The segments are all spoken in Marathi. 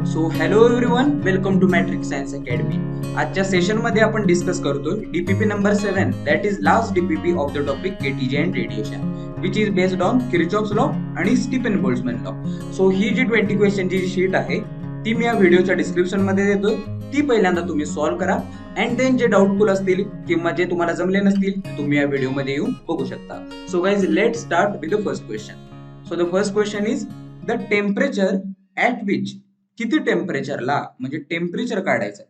So hello everyone, welcome to Matric Science Academy. आजच्या सेशन मध्ये आपण डिस्कस करतोय DPP number 7, that is last DPP of the topic KTG and radiation, which is based on Kirchhoff's law आणि स्टीफन बोल्ट्झमॅन लॉ. सो ही जी 20 क्वेश्चनची जी शीट आहे ती मी या व्हिडिओच्या डिस्क्रिप्शन मध्ये देतोय. ती पहिल्यांदा तुम्ही सॉल्व्ह करा अँड देन जे डाऊटफुल असतील किंवा जे तुम्हाला जमले नसतील तुम्ही या व्हिडिओमध्ये येऊन बघू शकता. So guys, let start with the first question. So the first question is the temperature at which, किती टेम्परेचरला म्हणजे टेम्परेचर काढायचं,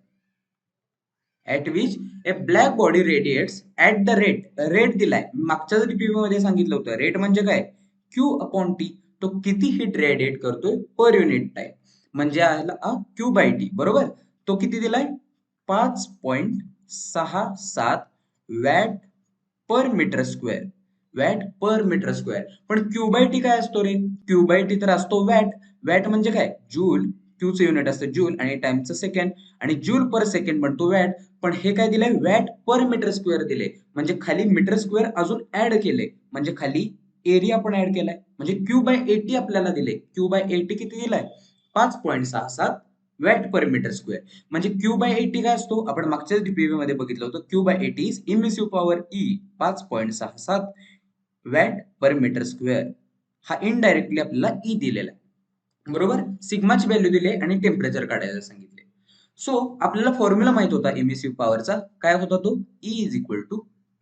at which A black body radiates at the rate दिलाय मागच्याच डीपीपी मध्ये सांगितलं होतं. रेट म्हणजे काय, क्यू अपॉन टी. तो किती हिट रेडिएट करतोय पर युनिट टाइम, म्हणजे क्यू बाय टी. बरोबर, तो किती दिलाय 5.67 watt per metre square. Watt per metre square. पण क्यू बाय टी काय असतो रे, क्यू बाय टी तर असतो वॅट. वॅट म्हणजे काय, जूल. क्यूचं युनिट असतं जूल आणि टाइमचं सेकंड, आणि जूल पर सेकंड म्हणतो वॅट. पण हे काय दिलंय, वॅट पर मीटर स्क्वेअर दिले, म्हणजे खाली मीटर स्क्वेअर अजून ऍड केले, म्हणजे खाली एरिया पण ऍड केलाय. म्हणजे क्यू बाय 80 आपल्याला दिले. क्यू बाय 80 किती दिलाय, 5.67 वॅट पर मीटर स्क्वेअर. म्हणजे क्यू बाय 80 काय असतो, आपण मागच्याच डीपीपी मध्ये बघितलं होतं. Q by 80 is emissive power E, 5.67 watt per metre square. हा इनडायरेक्टली आपल्याला ई दिलेला आहे. बरोबर, सिग्माची व्हॅल्यू दिली आणि टेम्परेचर काढायला सांगितले. सो आपल्याला फॉर्म्युला माहित होता इमिसिव्ह पॉवरचा. काय होता तो, E is equal to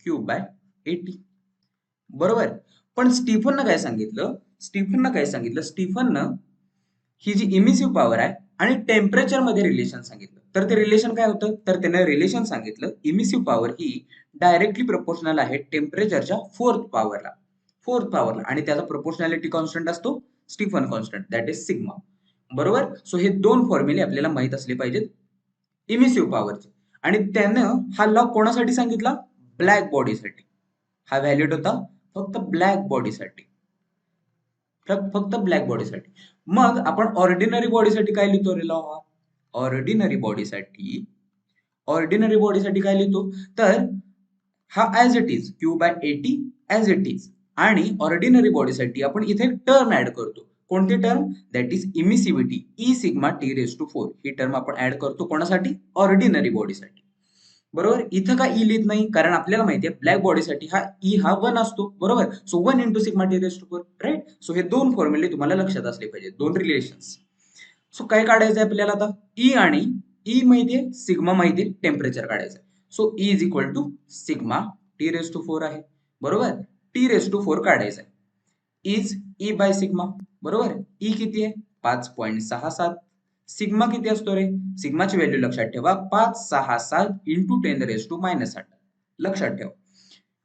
Q by 80. बरोबर. पण स्टीफननं काय सांगितलं, स्टीफननं ही जी इमिसिव्ह पॉवर आहे आणि टेम्परेचर मध्ये रिलेशन सांगितलं. तर ते रिलेशन काय होतं, तर त्यानं रिलेशन सांगितलं इमिसिव्ह पॉवर ही डायरेक्टली प्रोपोर्शनल आहे टेम्परेचरच्या फोर्थ पॉवरला आणि त्याचा प्रोपोर्शनॅलिटी कॉन्स्टंट असतो Stefan constant, that is sigma. बरोबर. सो हे दोन फॉर्म्युले आपल्याला माहित असले पाहिजेत इमिसिव्ह पॉवरचे. आणि त्यानं हा लॉ कोणासाठी सांगितला, ब्लॅक बॉडीसाठी. हा व्हॅलिड होता फक्त ब्लॅक बॉडीसाठी, फक्त ब्लॅक बॉडीसाठी. मग आपण ऑर्डिनरी बॉडीसाठी काय लिहितो रे लॉ, ऑर्डिनरी बॉडीसाठी काय लिहितो, तर हा as it is Q by 80 as it is. आणि ऑर्डिनरी बॉडीसाठी आपण इथे टर्म ऍड करतो. कोणती term, that is emissivity, e sigma T raise to 4. ही टर्म आपण ऍड करतो कोणासाठी, ऑर्डिनरी बॉडीसाठी. बरोबर. इथं का ई लिहित नाही, कारण आपल्याला माहिती आहे ब्लॅक बॉडीसाठी हा ई हा 1 असतो. बरोबर. So 1 into sigma T raise to 4, right. So हे दोन फॉर्म्युले तुम्हाला लक्षात असले पाहिजे, दोन रिलेशन्स. सो काय काढायचं आहे आपल्याला आता, ई आणि ई माहितीये, सिग्मा माहितीये, टेम्परेचर काढायचं. So E is equal to sigma T raise to 4 आहे. बरोबर. टी रेज टू 4 काढायचं आहे. Is E by sigma. बरोबर. ई किती आहे, 5.67. सिग्मा किती असतो रे, सिग्माची व्हॅल्यू लक्षात ठेवा, 567 इंटू 10 रेज टू -8. लक्षात ठेवा,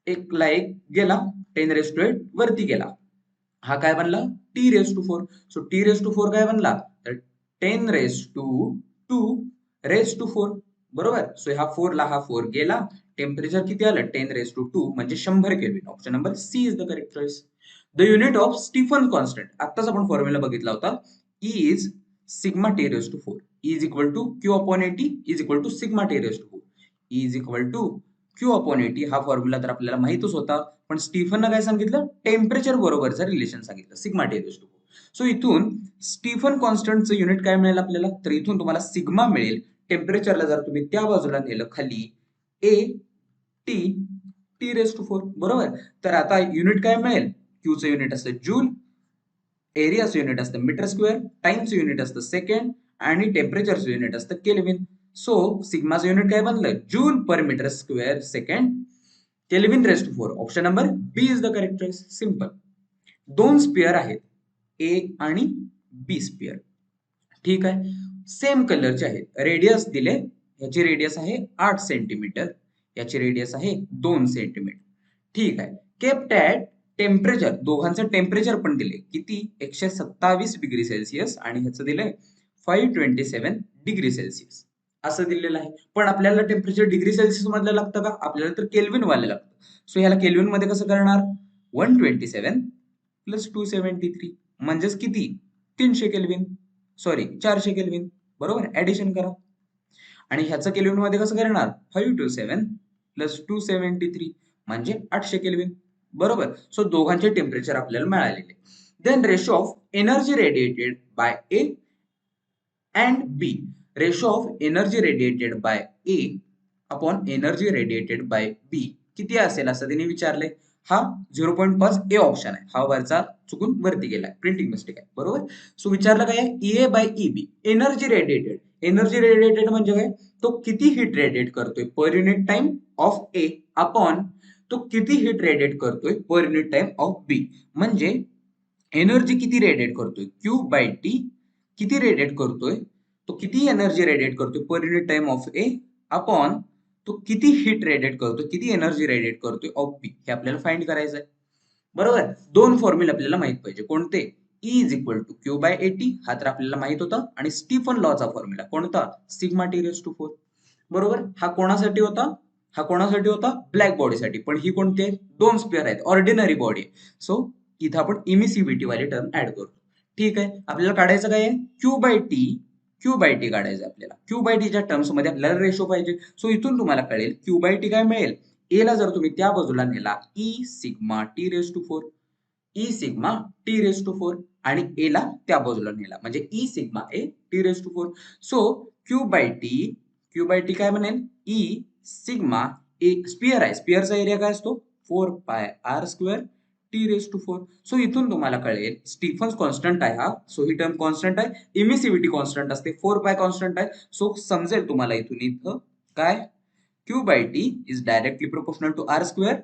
एक ला एक गेला, 10 रेज टू 8 वरती गेला. हा काय बनला, T raise to 4. So T raise to 4 काय बनला, तर 10 रेज टू 2 रेज टू 4. बरोबर. सो हा 4 ला हा 4 गेला. टेम्परेचर किती आलं, 10 रेज टू 2 म्हणजे 100 kelvin. Option number C is the correct choice. The unit of Stefan constant, आताच आपण फॉर्म्युला बघितला होता, E is sigma T raise to 4. E is equal to Q upon 80 is equal to sigma T raise to 4. E is equal to Q upon 80. हा फॉर्म्युला तर आपल्याला माहितच होता, पण स्टीफननं काय सांगितलं, टेम्परेचर बरोबरचं रिलेशन सांगितलं, sigma T raise to 4. So इथून स्टीफन कॉन्स्टंटचं युनिट काय मिळेल आपल्याला, तर इथून तुम्हाला सिग्मा मिळेल. टेम्परेचरला जर तुम्ही त्या बाजूला नेलं खाली, A T T raise to 4. बरोबर. तर आता युनिट काय मिळेल, क्यूचं युनिट असतं जूल, एरियाचं युनिट असतं मीटर स्क्वेअर, टाइमचं युनिट असतं सेकंड, आणि टेम्परेचरचं युनिट असतं केल्विन. सो सिग्माचं युनिट काय बनलं, joule per metre square second, kelvin raise to 4. Option number B is the correct choice. Simple. दोन स्पिअर आहेत, ए आणि बी स्पिअर. ठीक आहे, सेम कलरचे आहेत, रेडियस दिले, याची रेडियस आहे 8 सेंटीमीटर, याची रेडियस आहे 2 सेंटीमीटर. ठीक आहे. केप्ट ॲट टेम्परेचर, दोघांचं टेम्परेचर पण दिले, किती, 127 डिग्री सेल्सिअस आणि ह्याचं दिलंय 527 डिग्री सेल्सिअस असं दिलेलं आहे. पण आपल्याला टेम्परेचर डिग्री सेल्सिअस मधलं लागतं का, आपल्याला तर केल्विन वाले लागतं. सो ह्याला केल्विन मध्ये कसं करणार, 127 प्लस 273 म्हणजेच किती, 300 केल्विन, सॉरी 400 केल्विन. बरोबर. ऍडिशन करा. आणि ह्याचं केल्विन मध्ये कसं करणार, 527 प्लस 273 म्हणजे 800 केल्विन. बरोबर. सो दोघांचे टेम्परेचर आपल्याला मिळालेले. Then ratio of energy radiated by A and B ratio of energy radiated by A upon energy radiated by B किती असेल असं त्यांनी विचारलंय. हा 0.5 ए ऑप्शन आहे. हा वरचा चुकून वरती गेलाय, प्रिंटिंग मिस्टेक आहे. बरोबर. सो विचारलं काय आहे, E A by E B energy radiated. Energy radiated म्हणजे काय, तो किती हीट रेडिएट करतोय per unit time of A upon तो किती हीट रेडिएट करतोय per unit time of B. म्हणजे एनर्जी किती रेडिएट करतोय, क्यू बाय टी किती रेडिएट करतोय, तो किती एनर्जी रेडिएट करतोय per unit time of A upon तो किती हीट रेडिएट करतोय, किती एनर्जी रेडिएट करतोय ऑफ बी, हे आपल्याला फाइंड करायचं आहे. बरोबर. दोन फॉर्म्युला आपल्याला माहित पाहिजे. कोणते, E is equal to Q by AT हा तर आपल्याला माहित होता, आणि स्टीफन लॉचा फॉर्म्युला कोणता, सिग्मा टी रेज टू 4. बरोबर. हा कोणासाठी होता, हा कोणासाठी होता, ब्लॅक बॉडीसाठी. पण ही कोणती आहे, दोन स्पेअर आहेत, ऑर्डिनरी बॉडी. सो इथं आपण इमिसिव्हिटी वाली टर्म ऍड करतो. ठीक आहे. आपल्याला काढायचं काय आहे, Q by T. Q by T काढायचं आपल्याला. क्यू बाय टीच्या टर्म्स मध्ये आपल्याला रेशो पाहिजे. सो इथून तुम्हाला कळेल क्यू बाय टी काय मिळेल. ए ला जर तुम्ही त्या बाजूला नेला, E sigma T raise to 4, E sigma T raise to 4, आणि ए ला त्या बाजूला नेला म्हणजे E sigma A T raise to 4. So Q by T, Q by T काय बनेल, ई सिग्मा ए, स्पियर आहे, स्पियरचा एरिया काय असतो 4 pi R square T raise to 4. So इथून तुम्हाला कळेल स्टीफन्स कॉन्स्टंट आहे हा. सो ही टर्म कॉन्स्टंट आहे, इमिसिव्हिटी कॉन्स्टंट असते, 4 पाय कॉन्स्टंट आहे. सो समजेल तुम्हाला इथून काय, Q by T is directly proportional to R square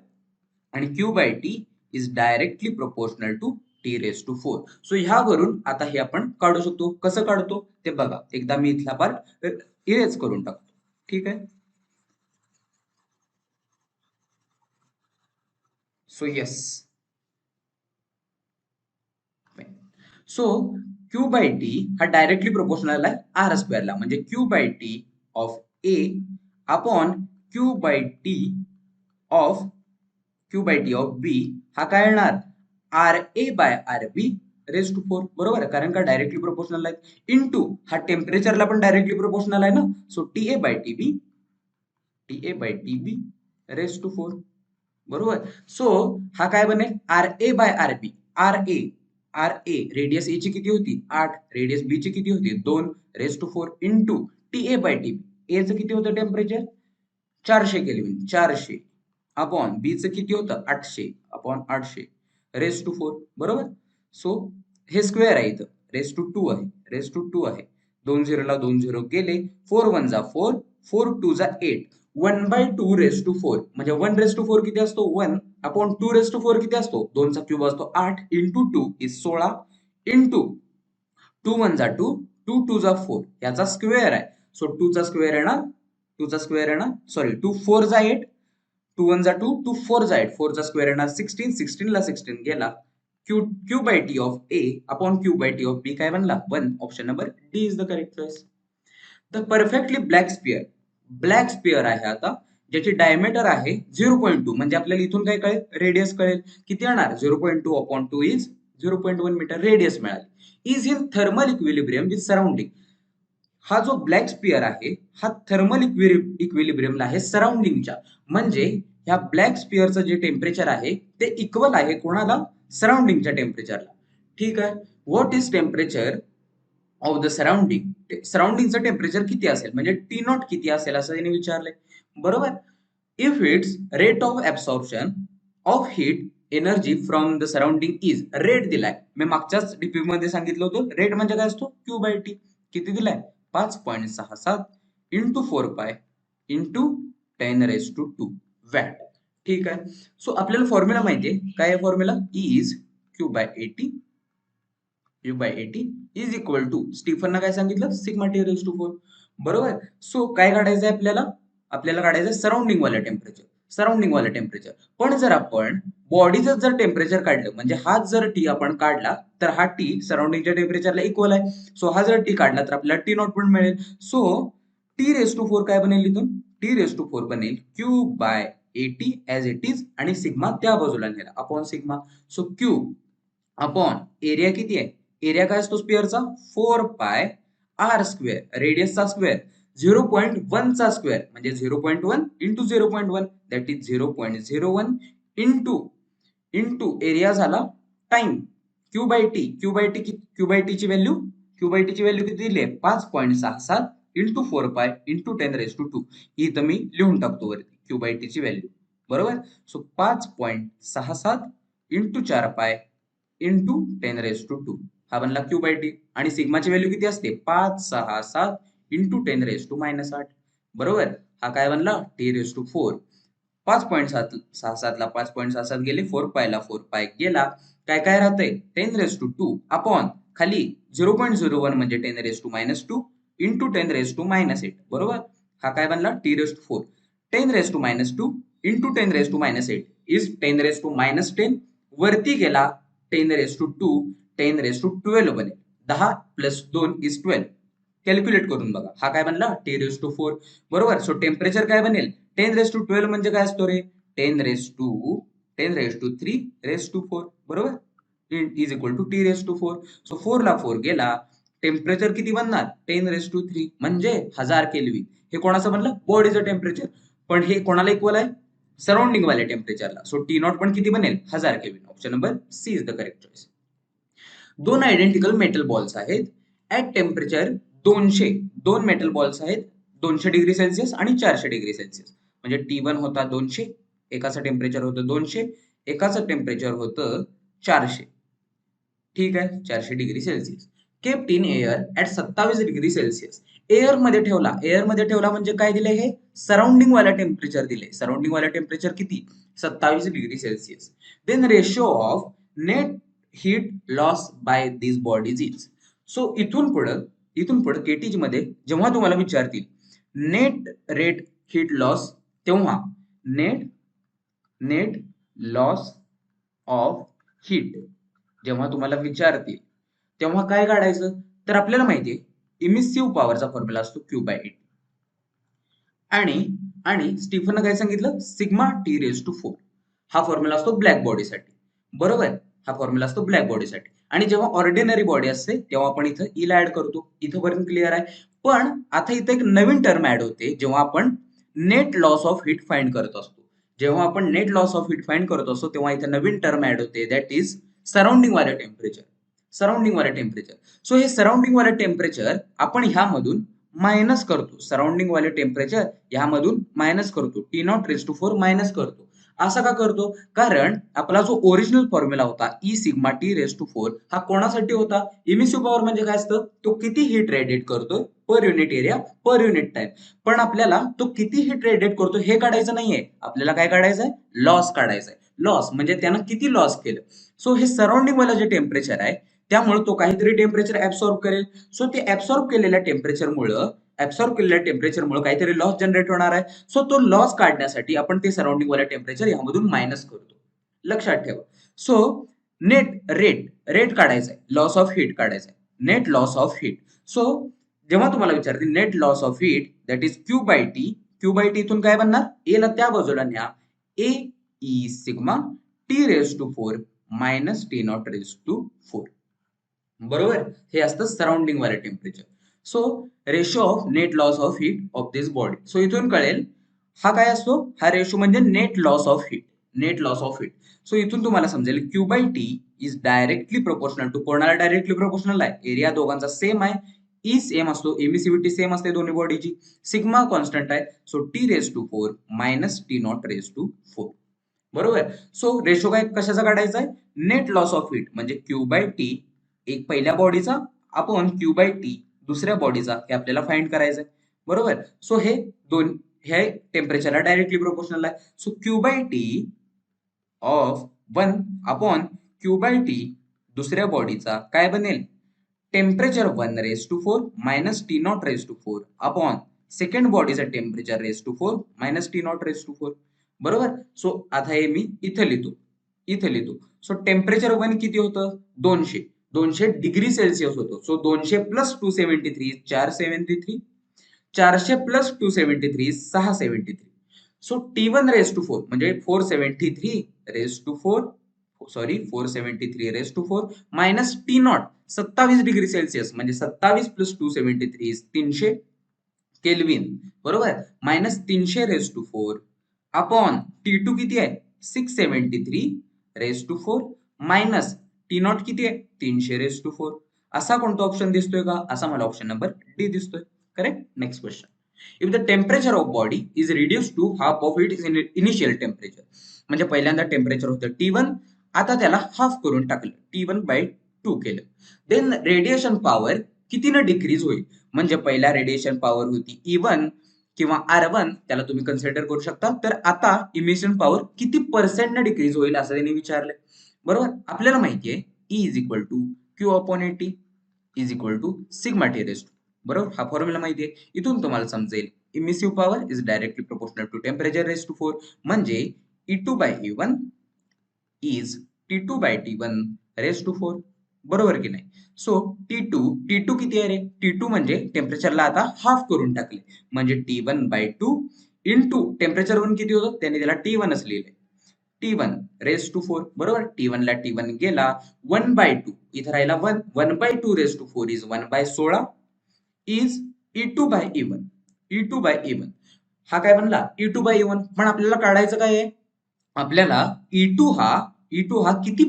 आणि Q by T is directly proportional to T raise to 4. So ह्यावरून आता हे आपण काढू शकतो. कसं काढतो ते बघा. एकदा मी इथला पार्ट इरेज करून टाकतो. ठीक आहे. So yes. So Q by T हा डायरेक्टली प्रोपोर्शनल आहे आर स्क्वेअरला, म्हणजे Q by T of A upon Q by T of B हा काय येणार, R A by R B raise to 4. बरोबर आहे, कारण का डायरेक्टली प्रोपोर्शनल आहे. इनटू हा टेम्परेचरला पण डायरेक्टली प्रोपोर्शनल आहे ना. So T A by T B raise to 4. बरोबर. सो हा काय बनेल, R A by R B. R A radius A ची किती होती 8, रेडियस बी ची किती होती 2 raise to 4 into T A by T B. A चं किती होतं टेम्परेचर 400 केल्विन, 400 अपॉन बी चं किती होतं 800 अपॉन 800 रेज टू 4. बरोबर. सो हे स्क्वेअर आहे, इथं रेज टू 2 आहे, रेज टू 2 आहे. 2 0 ला 2 0 गेले, 4 1 जा 4, 4 2 जा 8, 1 बाय 2 रेज टू 4. म्हणजे 1 रेज टू 4 किती असतो 1 अपॉन 2 रेज टू 4 किती असतो 2 चा क्यूब असतो 8 इंटू 2 इज 16 इंटू 2 1 जा 2, 2 2 जा 4 याचा स्क्वेअर आहे. सो 2 चा स्क्वेअर येणार, 2 चा स्क्वेअर येणार, सॉरी 2 4 जा 8, 2 1 जा 2, 2 4 जा 8, 4 चा स्क्वेअर येणार 16, 16 ला 16 गेला. Q by T of A upon Q by T of B काय बनला 1. Option number D is the correct choice. The perfectly black sphere आहे आता, ज्याची डायमीटर आहे 0.2. म्हणजे आपल्याला इथून काय कळेल, रेडियस कळेल. किती येणार 0.2 अपॉन 2 इज 0.1 मीटर रेडियस मिळाली. Is in thermal equilibrium with surrounding. हा जो ब्लॅक स्पियर आहे हा थर्मल इक्विलिब्रियमला आहे सराउंडिंगच्या. म्हणजे ह्या ब्लॅक स्पियरचं जे टेम्परेचर आहे ते इक्वल आहे कोणाला, सराउंडिंगच्या टेम्परेचरला. ठीक आहे. What is temperature of the surrounding. सराउंडिंगचं टेम्परेचर किती असेल, म्हणजे टी नॉट किती असेल असं त्यांनी विचारलंय. बरोबर. If it's rate of absorption of heat energy from the surrounding is, rate दिलाय. मी मागच्याच डीपी मध्ये सांगितलं होतं, रेट म्हणजे काय असतो क्यू बाय टी. किती दिलाय 5.67 into 4 pi into 10 raise to 2 watt. ठीक आहे. सो आपल्याला फॉर्म्युला माहितीये काय आहे, formula is Q by A T is equal to, स्टीफननं काय सांगितलं सिग्मा टी रेज टू 4. बरोबर. सो काय काढायचंय आपल्याला, आपल्याला काढायचंय सराउंडिंग वाला टेम्परेचर. पण जर आपण बॉडीचं जर टेम्परेचर काढलं, म्हणजे हाच जर टी आपण काढला तर हा टी सराउंडिंगच्या टेम्परेचरला इक्वल आहे. सो हा जर टी काढला तर आपल्याला टी नॉट पण मिळेल. सो टी रेज टू 4 काय बनेल, इथून टी रेज टू 4 बनेल Q by eighty as it is, आणि सिग्मा त्या बाजूला नेला upon sigma. So Q upon area किती आहे, एरिया काय असतो स्पियरचा 4 पाय आर स्क्वेअर, रेडियसचा स्क्वेअर 0.1 चा स्क्वेअर म्हणजे 0.1 into 0.1 that is 0.01 into area झाला टाइम. क्यू बाय टी ची व्हॅल्यू क्यू बाय टीची व्हॅल्यू किती दिली आहे 5.67 इंटू 4 पाय इंटू 10⁻². ही इथं मी लिहून टाकतो वरती क्यू बाय टीची व्हॅल्यू. बरोबर. So 5.67 into 4 pi into 10⁻². हा बनला क्यू बाय टी. आणि सिग्माची व्हॅल्यू किती असते 567 इंटू 10⁻−8. बरोबर. हा काय बनला T⁴. 5.67 ला 5.67 गेले 4 पायला 4 पाय गेला. काय काय राहतंय 10⁻² अपॉन खाली 0.01 म्हणजे 10⁻² इंटू 10⁻−8. बरोबर. हा काय बनला T⁴. 10⁻² into 10⁻−8 is 10⁻−10. वरती गेला 10⁻², 10⁻12 बनेल. 10 प्लस 2 इज 12. कॅल्क्युलेट करून बघा. हा काय बनला T⁴. बरोबर. सो टेम्परेचर काय बनेल 10⁻12 म्हणजे काय असतो रे 10⁻3⁴. बरोबर. Is equal to T⁴. So 4 ला 4 गेला. टेम्परेचर किती बनणार 10⁻³ म्हणजे 1000 केल्विन. हे कोणाचं बनलं बॉडीचं टेम्परेचर. पण हे कोणाला इक्वल आहे सराउंडिंग वाल्या टेम्परेचरला. सो T0 पण किती बनेल 1000 kelvin. Option number C is the correct choice. दोन आयडेंटिकल मेटल बॉल्स आहेत. At temperature 200. दोन मेटल बॉल्स आहेत 200 डिग्री सेल्सिअस आणि 400 डिग्री सेल्सिअस. म्हणजे T1 होता 200, एकाचं टेम्परेचर होतं 200, एकाचं टेम्परेचर होतं 400. ठीक आहे 400 degree Celsius. Kept in air at 27 degree Celsius. Air मध्ये ठेवला म्हणजे काय दिले हे सराउंडिंग वाला टेम्परेचर दिले. सराउंडिंग वाला टेम्परेचर किती 27 degree Celsius. Then ratio of net heat loss by this bodies is. So इथून पुढे केटीज मध्ये जेव्हा तुम्हाला विचारतील नेट रेट हीट लॉस, तेव्हा नेट लॉस ऑफ हीट जेव्हा तुम्हाला विचारतील तेव्हा काय काढायचं. तर आपल्याला माहितीये इमिसिव्ह पॉवरचा फॉर्म्युला असतो Q/8. आणि स्टीफननं काय सांगितलं सिग्मा T⁴. हा फॉर्म्युला असतो ब्लॅक बॉडीसाठी. बरोबर. हा फॉर्म्युला असतो ब्लॅक बॉडीसाठी. आणि जेव्हा ऑर्डिनरी बॉडी असते तेव्हा आपण इथं ई ला ऍड करतो. इथपर्यंत क्लिअर आहे. पण आता इथं एक नवीन टर्म ऍड होते जेव्हा आपण net loss of heat find करत असतो. जेव्हा आपण net loss of heat find करत असतो तेव्हा इथे नवीन टर्म ऍड होते दॅट इज सराउंडिंग वाले टेम्परेचर. सो हे सराउंडिंग वाले टेम्परेचर आपण ह्यामधून मायनस करतो. सराउंडिंग वाले टेम्परेचर ह्यामधून मायनस करतो. T⁴ मायनस करतो. असं का करतो कारण आपला जो ओरिजिनल फॉर्म्युला होता E सिग्मा T⁴ हा कोणासाठी होता इमिसिव्ह पॉवर म्हणजे काय असतं तो किती हीट रेडिएट करतो पर युनिट एरिया पर युनिट टाइम. पण आपल्याला तो किती हीट रेडिएट करतो हे काढायचं नाहीये. आपल्याला काय काढायचंय लॉस काढायचंय. लॉस म्हणजे त्यानं किती लॉस केलं. सो हे सराउंडिंग वाला जे टेम्परेचर आहे त्यामुळे तो काहीतरी टेम्परेचर ऍब्सॉर्ब करेल. सो ते ऍब्सॉर्ब केलेल्या टेम्परेचरमुळे काहीतरी लॉस जनरेट होणार आहे. सो तो लॉस काढण्यासाठी आपण ते सराउंडिंग वाला टेम्परेचर यामधून मायनस करतो. लक्षात ठेवा. सो नेट रेट काढायचंय लॉस ऑफ हीट काढायचंय. Net loss of heat. So जेव्हा तुम्हाला विचारतील net loss of heat that is Q/T. Q/T इथून काय बनणार ए ला त्या बाजूला न्या. A E sigma T⁴ minus T⁴. बरोबर. हे असतं सराउंडिंग वाले temperature. So ratio of net loss of heat of this body. So इथून कळेल हा काय असतो हा रेशो म्हणजे net loss of heat. So इथून तुम्हाला समजेल Q/T is directly proportional to कोणाला डायरेक्टली प्रोपोर्शनल आहे एरिया दोघांचा सेम आहे. ई सेम असतो. एमिसिव्हिटी सेम असते दोन्ही बॉडीची. सिग्मा कॉन्स्टंट आहे. So T⁴ minus T⁴. बरोबर. सो रेशो काय कशाचा काढायचा आहे नेट लॉस ऑफ हीट म्हणजे Q/T एक पहिल्या बॉडीचा आपण Q/T दुसऱ्या बॉडीचा हे आपल्याला फाइंड करायचंय. बरोबर. सो हे टेम्परेचरला डायरेक्टली प्रोपोर्शनल आहे. So Q/T of 1 upon Q/T दुसऱ्या बॉडीचा काय बनेल temperature 1⁴ minus T⁴ upon second बॉडीचं टेम्परेचर 4 मायनस T⁴. बरोबर. सो आता हे मी इथं लिहितो. सो टेम्परेचर 1 किती होतं 200 डिग्री सेल्सिअस होतो. So 200 plus 273 473. 400 plus 273 673. So T1⁴ म्हणजे 473 मायनस T0 27 डिग्री सेल्सिअस म्हणजे 27 प्लस 273 300 केल्विन. बरोबर. मायनस 300⁴ अपॉन T2 किती आहे 673⁴ मायनस T0 किती आहे 300⁴. असा कोणता ऑप्शन दिसतोय का? असा मला ऑप्शन नंबर डी दिसतोय. Correct. Next question. If the temperature of body is reduce to half of it initial temperature, म्हणजे पहिल्यांदा टेम्परेचर होतं T1, आता त्याला हाफ करून टाकलं, T1/2 केलं. देन रेडिएशन पॉवर कितीनं डिक्रीज होईल? म्हणजे पहिला रेडिएशन पॉवर होती E1 किंवा R1, त्याला तुम्ही कन्सिडर करू शकता. तर आता इमिशन पॉवर किती पर्सेंटनं डिक्रीज होईल असं त्यांनी विचारलंय. बरोबर. आपल्याला माहिती आहे E is equal to Q/80 is equal to sigma T raise to. बरोबर. हा फॉर्म्युला माहिती आहे. इथून तुम्हाला समजेल emissive power is directly proportional to temperature raise to 4, म्हणजे E2/E1 is T2/T1 raise to 4. बरोबर की नाही? सो T2 किती आहे रे? T2 म्हणजे टेम्परेचरला आता हाफ करून टाकले, म्हणजे T1/2 इंटू टेम्परेचर 1 किती होतं? त्याने त्याला T1च लिहिले, T1 रेज टू 4. बरोबर. T1 ला T1 गेला, 1/2 इथं राहिला 1, 1/2 raise to 4 is 1/16 is E2/E1. E2/E1 हा काय बनला? E2/E1. पण आपल्याला काढायचं काय आहे? आपल्याला E2 हा किती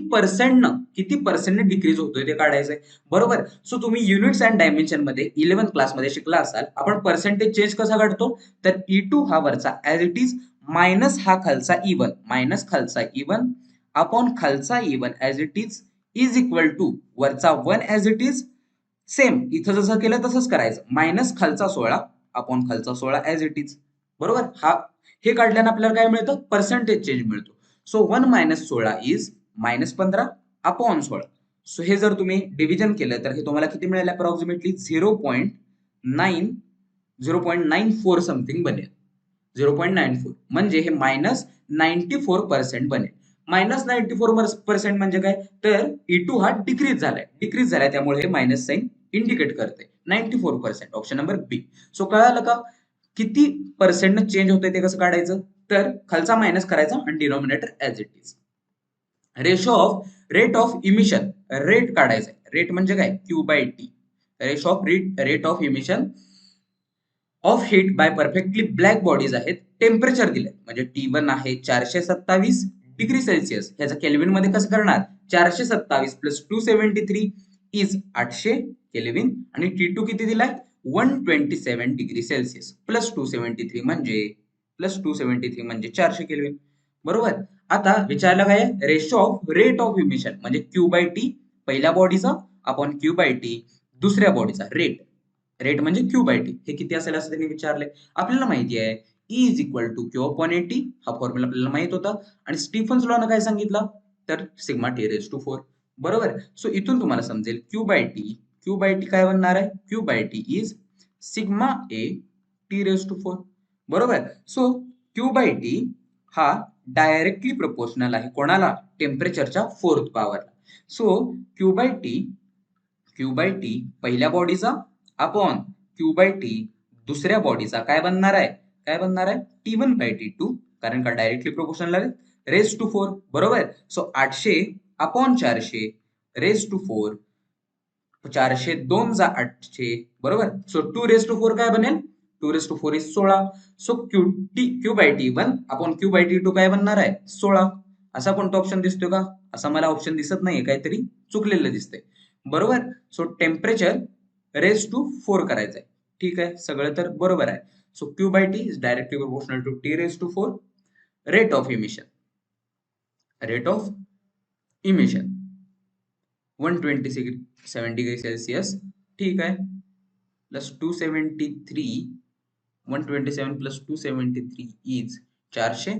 पर्सेंट डिक्रीज होतोय ते काढायचंय. बरोबर. सो तुम्ही युनिट्स अँड डायमेन्शन मध्ये 11th क्लासमध्ये शिकला असाल, आपण पर्सेंटेज चेंज कसा काढतो? तर E2 हा वरचा ऍज इट इज मायनस हा खालचा E1, मायनस खालचा E1 अपॉन खालचा E1 as it is equal to वरचा 1 ऍज इट इज. सेम इथं जसं केलं तसंच करायचं, मायनस खालचा 16 अपॉन खालचा 16 ऍज इट इज. बरोबर. हे काढल्यानं आपल्याला काय मिळतं? पर्सेंटेज चेंज मिळतो. So 1 minus 16 is minus 15 upon 16. So हे जर तुम्ही डिव्हिजन केलं तर हे तुम्हाला किती मिळेल? अप्रॉक्सिमेटली 0.94 समथिंग बनेल. 0.94 म्हणजे हे मायनस 94% बनेल. मायनस 94% म्हणजे काय? तर E2 हा डिक्रीज झालाय, त्यामुळे हे मायनस साइन इंडिकेट करते. 94%, ऑप्शन नंबर बी. सो कळालं का किती पर्सेंट चेंज होते ते कसं काढायचं? तर खालचा मायनस करायचा आणि denominator as it is. Rate of emission, rate काढायचा. रेट म्हणजे काय? Q/T. Rate of emission of heat bye perfectly black bodies आहेत. टेम्परेचर दिलंय, म्हणजे T1 आहे 427 डिग्री सेल्सिअस. ह्याचा केल्विन मध्ये कसं करणार? 427 प्लस 273 इज 800 केल्विन, आणि T2 किती दिलाय? 127 डिग्री सेल्सिअस प्लस 273 म्हणजे 400 केल्विन. बरोबर. आता विचारलं काय? रेट ऑफ इमिशन म्हणजे Q/T पहिल्या बॉडीचा अपॉन Q/T दुसऱ्या बॉडीचा. रेट म्हणजे Q/T हे किती असेल असं त्यांनी विचारलंय. आपल्याला माहिती आहे E is equal to Q/80. हा फॉर्म्युला आपल्याला माहित होता. आणि स्टीफन्स लॉ काय सांगितलं? तर सिग्मा T रेज टू 4. बरोबर. सो इथून तुम्हाला समजेल Q/T काय बनणार आहे? Q/T is sigma A T raise to 4. बरोबर. सो Q/T हा डायरेक्टली प्रोपोर्शनल आहे कोणाला? टेम्परेचरच्या 4th पॉवरला. सो Q/T पहिल्या बॉडीचा अपॉन Q/T दुसऱ्या बॉडीचा काय बनणार आहे? T1/T2, कारण का डायरेक्टली प्रोपोर्शनल आहे, रेज टू 4. बरोबर. सो 800 अपॉन 400 रेज टू 4, 400 2 जा 800. बरोबर. सो 2 रेज टू 4 काय बनेल? 2 raise to 4 is 16. So Q/T1 upon Q/T2 काय बनणार आहे? 16. असा कोणता ऑप्शन दिसतोय का? असा मला ऑप्शन दिसत नाहीये, काहीतरी चुकलेलं दिसतंय. बरोबर. सो टेम्परेचर रेज टू 4 करायचंय. ठीक आहे, सगळं तर बरोबर आहे. So Q/T is directly proportional to T raise to 4. Rate of emission 127 degree Celsius. ठीक आहे. Plus 127 plus 273 is 400.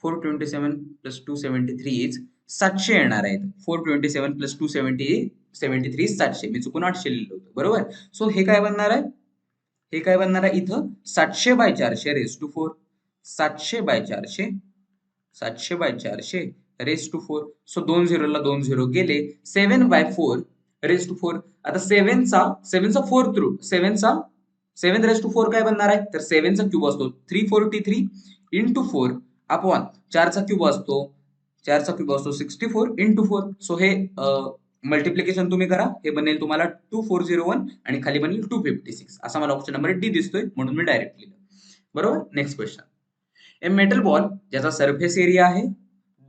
427 plus 273 is 700 येणार आहेत. 427 प्लस 273 700. मी चुकून 800 लिहिलं होतं. बरोबर. सो हे काय बनणार आहे? इथं 700/400 raise to 4. 700/400 raise to 4. So 2 झिरोला 2 झिरो गेले. 7/4 रेज टू 4. आता 7चा 7 रेज टू 4 काय बनणार आहे? तर 7चा क्यूब असतो 343 इंटू 4 अपॉन 4चा क्यूब असतो 64 इंटू 4. सो हे मल्टिप्लिकेशन तुम्ही करा, हे बनेल तुम्हाला 2401 आणि खाली बनेल 256. असा मला ऑप्शन नंबर डी दिसतोय, म्हणून मी डायरेक्ट लिहिलं. बरोबर. Next question. A metal ball ज्याचा सरफेस एरिया आहे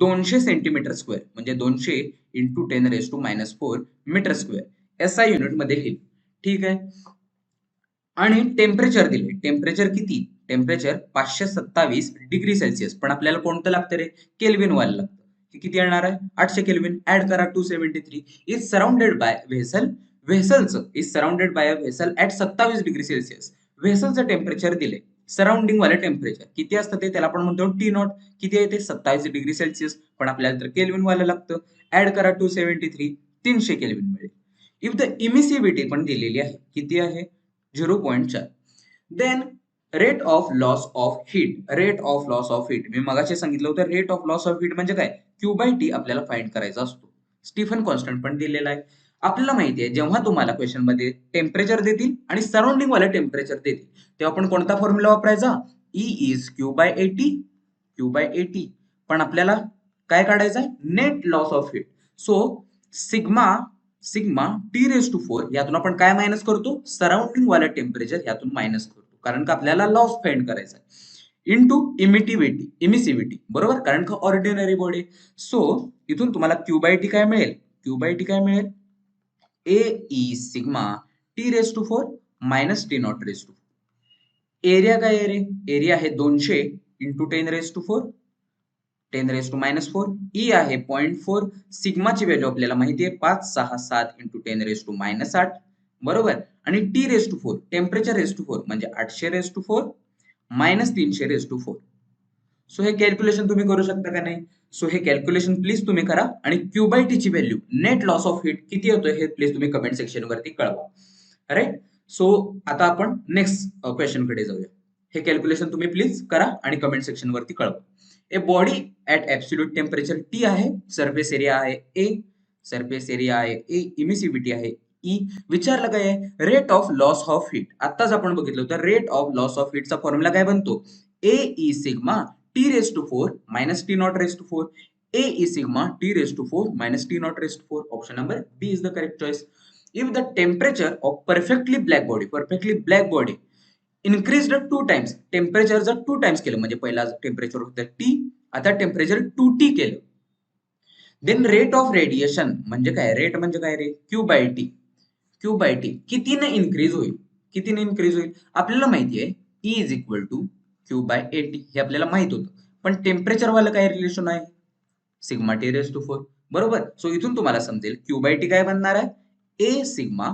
200 सेंटीमीटर स्क्वेअर, म्हणजे 200 into 10⁻⁻⁴ metre square, SI unit मध्ये लिहिलं. ठीक आहे. आणि टेम्परेचर दिले. टेम्परेचर किती? Temperature 527 degree Celsius. पण आपल्याला कोणतं लागतं रे? केल्विन वाला लागतं. हे किती येणार आहे? 800 केल्विन. ऍड करा 273 इज सराउंडेड बाय व्हेसल. व्हेसलचं is surrounded by a vessel at 27 degree Celsius. व्हेसलचं टेम्परेचर दिले. सराउंडिंग वाले टेम्परेचर किती असतं ते? त्याला आपण म्हणतो टी नॉट. किती आहे ते? 27 डिग्री सेल्सिअस. पण आपल्याला तर केल्विन वाला लागतं. ऍड करा 273, 300 केल्विन मिळेल. इफ द इमिसिव्हिटी पण दिलेली आहे. किती आहे? 0.4. Then rate of loss of heat. Rate of loss of heat मी मगाशी सांगितलं होतं. Rate of loss of heat म्हणजे काय? क्यू बाय टी आपल्याला फाइंड करायचा असतो. स्टीफन कॉन्स्टंट पण दिलेला आहे. आपल्याला माहिती आहे जेव्हा तुम्हाला क्वेश्चन मध्ये टेम्परेचर देतील आणि सराउंडिंग वाले टेम्परेचर देतील तेव्हा आपण कोणता फॉर्म्युला वापरायचा? E is Q by AT. Q by AT. पण आपल्याला काय काढायचं आहे? Net loss of heat. So sigma T raise to 4 यातून आपण काय मायनस करतो? सराउंडिंग वाला टेम्परेचर यातून मायनस करतो. कारण का आपल्याला लॉस फाइंड करायचा आहे. इंटू इमिसिव्हिटी. बरोबर? कारण का ऑर्डिनरी बॉडी. सो इथून तुम्हाला क्यू बाय टी काय मिळेल? क्यू बाय टी काय मिळेल? A E sigma T raise to 4 minus T not raise to 4. Area काय आहे रे? एरिया आहे 200 into 10 raise to 4. 10 raise to minus 4. E आहे 0.4. सिग्माची व्हॅल्यू आपल्याला माहिती आहे 567 इंटू 10 रेस टू मायनस 8. बरोबर? आणि T raise to 4 temperature raise to 4 म्हणजे 800 raise to 4 minus 300 raise to 4. So हे कॅल्क्युलेशन तुम्ही करू शकता का नाही? सो हे कॅल्क्युलेशन प्लीज तुम्ही करा आणि क्यू बाय टी ची value net loss of heat किती होतोय हे प्लीज तुम्ही कमेंट सेक्शन वरती कळवा. राईट. सो आता आपण नेक्स्ट क्वेश्चन कडे जाऊया. हे कॅल्क्युलेशन तुम्ही प्लीज करा आणि कमेंट सेक्शन वरती कळवा. A body at absolute temperature T आहे. सरफेस एरिया आहे ए. सरफेस एरिया आहे ए. इमिसिव्हिटी आहे ई. विचारलं काय आहे? Rate of loss of heat. आताच आपण बघितलं होतं रेट ऑफ लॉस ऑफ हीटचा फॉर्म्युला काय बनतो? A E sigma T raise to 4 minus T not raise to 4. A E sigma T raise to 4 minus T not raise to 4. Option number B is the correct choice. If the temperature of perfectly black body increased 2 times, temperature जर 2 times केलं म्हणजे पहिला टेम्परेचर होतं टी, आता टेम्परेचर 2T केलं. देन रेट ऑफ रेडिएशन म्हणजे काय? रेट म्हणजे काय रे? Q by T. Q by T कितीने इन्क्रीज होईल? कितीने इन्क्रीज होईल? आपल्याला माहिती आहे E is equal to Q by A T. हे आपल्याला माहित होतं. पण टेम्परेचर वाला काय रिलेशन आहे? Sigma T raise to 4. बरोबर? सो इथून तुम्हाला समजेल क्यू बाय टी काय बनणार आहे? A sigma